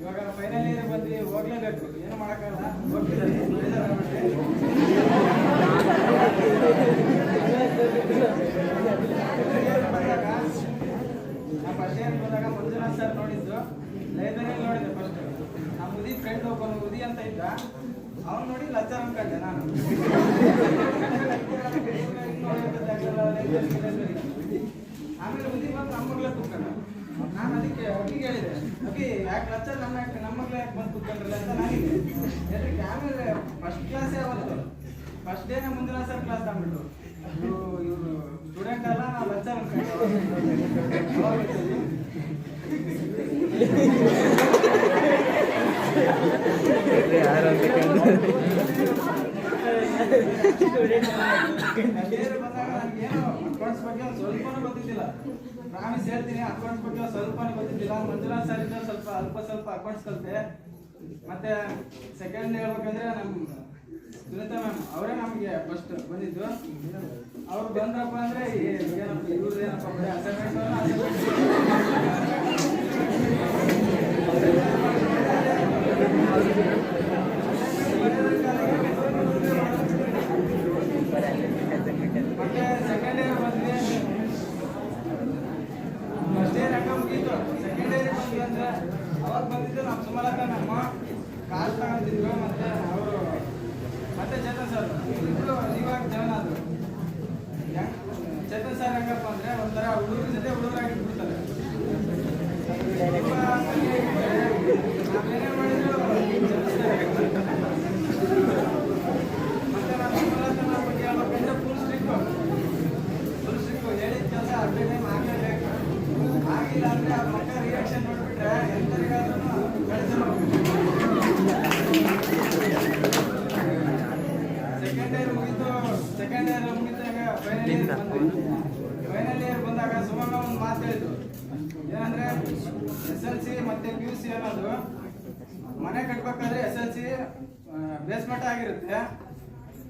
ಇವಾಗ final year ಬಂದು ಹೋಗ್ಲೇಬೇಕು, ಏನು ಮಾಡೋಕ್ಕಾಗಲ್ಲ. ನಾ ಫಸ್ಟ್ ಇಯರ್ ಬಂದಾಗ ಮಂಜುನಾಥ್ ಸರ್ ನೋಡಿದ್ದು ಲೈಬ್ರರಿಯಲ್ಲಿ ನೋಡಿದೆ. ಫಸ್ಟ್ ನಮ್ಮ ಉದಿ ಫ್ರೆಂಡ್ ಒಬ್ಬನು ಉದಿ ಅಂತ ಇದ್ದ, ಅವ್ನು ನೋಡಿ ಲಚ್ಚ ಅನ್ಕೊಂಡೆ ನಾನು. ಆಮೇಲೆ ಉದಿ ಬಂದು ನಮ್ಮ ಮಗ್ಳ ಕೂತ್ಕೊಂಡ. ನಾನು ಅದಕ್ಕೆ ಅಭಿಗೆ ಹೇಳಿದೆ, ಅಭಿ ಯಾಕೆ ಲಚ್ಚ ನಮ್ಮ ಮಗ್ಳ ಯಾಕೆ ಬಂದು ಕೂತ್ಕೊಂಡ್ರಲ್ಲ ಅಂತ ನಾನಿದೆ. ಎಲ್ರಿಗೆ ಆಮೇಲೆ ಫಸ್ಟ್ ಕ್ಲಾಸೇ ಅವತ್ತು ಫಸ್ಟ್ ಡೇನ ಮಂಜುನಾಥ್ ಸರ್ ಕ್ಲಾಸ್ ತಗೊಂಡ್ಬಿಟ್ರು. ಇವರು ಸ್ಟೂಡೆಂಟ್ ಅಲ್ಲ, ನಾವು ಲಚ್ಚ ಅನ್ಕೊಂಡೆ. ಅಕೌಂಟ್ಸ್ ಬಗ್ಗೆ ಸ್ವಲ್ಪನೂ ಗೊತ್ತಿದ್ದಿಲ್ಲ. ಪ್ರಾಮಿಸ್ ಹೇಳ್ತೀನಿ, ಅಕೌಂಟ್ಸ್ ಬಗ್ಗೆ ಸ್ವಲ್ಪನೂ ಗೊತ್ತಿದ್ದಿಲ್ಲ. ಮಂಜುನಾಥ್ ಸರ್ ಇದ್ದ ಸ್ವಲ್ಪ ಅಕೌಂಟ್ಸ್ ಕಲಿತೆ. ಮತ್ತೆ ಸೆಕೆಂಡ್ ಹೇಳ್ಬೇಕಂದ್ರೆ ನಮ್ಮ ಸುನೀತಾ ಮ್ಯಾಮ್ ಅವರೇ ನಮಗೆ ಫಸ್ಟ್ ಬಂದಿದ್ದು. ಅವ್ರು ಬಂದ್ರಪ್ಪ ಅಂದ್ರೆ ಏನಪ್ಪ ಇವ್ರದ್ದು ಏನಪ್ಪ ಬರೀ ಅಸೈನ್ಮೆಂಟ್ ಮತ್ತೆ ಸೆಕೆಂಡ್ ಇಯರ್ ಬಂದ್ವಿ. ಫಸ್ಟ್ ಇಯರ್ ಅಕ್ಕ ಮುಗೀತು. ಸೆಕೆಂಡ್ ಇಯರ್ ಬಂದ್ವಿ ಅಂದ್ರೆ ಅವಾಗ ಬಂದಿದ್ದು ನಮ್ಮ ಸುಮಲಕ್ಕ ನಮ್ಮ ಕಾಲ್ ತಗೊಂಡಿದ್ರು. ಮತ್ತೆ ಅವರು ಮತ್ತೆ ಚೇತನ್ ಸರ್ ಇಬ್ಬರು ಇವಾಗ ಜಾಯ್ನ್ ಆದ್ರು. ಚೇತನ್ ಸರ್ ಹೆಂಗಪ್ಪ ಅಂದ್ರೆ ಒಂಥರ ಹುಡುಗರ ಜೊತೆ ಹುಡುಗರಾಗಿ ಬಿಡ್ತಾರೆ. ನಾವೇನೇ ಮಾಡಿದ್ರು ಮತ್ತೆ ನಮ್ಮ ಸುಮಲಕ್ಕನ ಬಗ್ಗೆ ಹೇಳ್ಬೇಕಂದ್ರೆ ಫುಲ್ ಸ್ಟ್ರಿಕ್ಟು. ಹೇಳಿದ ಕೆಲಸ ಅರ್ಧ ಟೈಮ್ ಆಗಲೇಬೇಕು. ಆಗಿಲ್ಲ ಅಂದ್ರೆ ಆ ಮಕ್ಕ ರಿಯಾಕ್ಷನ್ ನೋಡ್ಬಿಟ್ರೆ ಎಂತರಿಗಾದ್ರೂ ಕಳಿಸಿ ಸೆಕೆಂಡ್ ಇಯರ್ ಮುಗಿದಾಗ ಫೈನಲ್ ಇಯರ್ ಬಂದಾಗ ಸುಮಮ್ಮ ಒಂದು ಮಾತು ಹೇಳಿದ್ರು. ಏನಂದ್ರೆ SLC ಮತ್ತೆ PUC ಅನ್ನೋದು ಮನೆ ಕಟ್ಬೇಕಾದ್ರೆ SLC ಬೇಸ್ಮೆಂಟ್ ಆಗಿರುತ್ತೆ,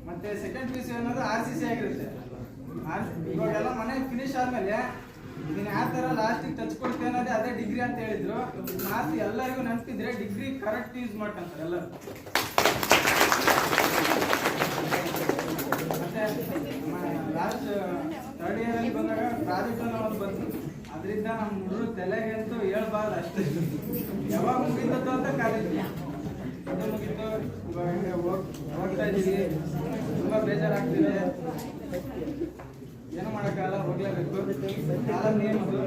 ಮತ್ತೆ ಸೆಕೆಂಡ್ PUC ಅನ್ನೋದು RCC ಆಗಿರುತ್ತೆ. ಇವಾಗೆಲ್ಲ ಮನೆ ಫಿನಿಶ್ ಆದ್ಮೇಲೆ ಇದನ್ನ ಯಾವ ತರ ಲಾಸ್ಟಿಗೆ ಟಚ್ ಕೊಡ್ತೀವಿ ಅನ್ನೋದೇ ಅದೇ ಡಿಗ್ರಿ ಅಂತ ಹೇಳಿದ್ರು. ಮಾತು ಎಲ್ಲರಿಗೂ ನೆನಪಿದ್ರೆ ಡಿಗ್ರಿ ಕರೆಕ್ಟ್ ಯೂಸ್ ಮಾಡ್ಕೊಂತಾರೆ ಎಲ್ಲರೂ. ಮತ್ತೆ ಲಾಸ್ಟ್ ಥರ್ಡ್ ಇಯರ್ ಅಲ್ಲಿ ಬಂದಾಗ ಪ್ರಾಜೆಕ್ಟ್ ಅನ್ನೋ ಒಂದು ಬಂತು. ಅದರಿಂದ ನಮ್ಮ ಹುಡುಗರು ತಲೆಗಂತೂ ಹೇಳ್ಬಾರ್ದು ಅಷ್ಟೇ. ಯಾವಾಗ ಮುಗಿತತ್ತು ಅಂತ ಕಾಲಿದ್ವಿ. ಅದು ಮುಗಿತು. ಇವಾಗ ಹೋಗ್ತಾ ಇದ್ದೀವಿ. ತುಂಬಾ ಬೇಜಾರಾಗ್ತಿದೆ. ಏನು ಮಾಡೋಕ್ಕಾಗಲ್ಲ, ಹೋಗ್ಲೇಬೇಕು. ಕಾಲ ನೇಮದು.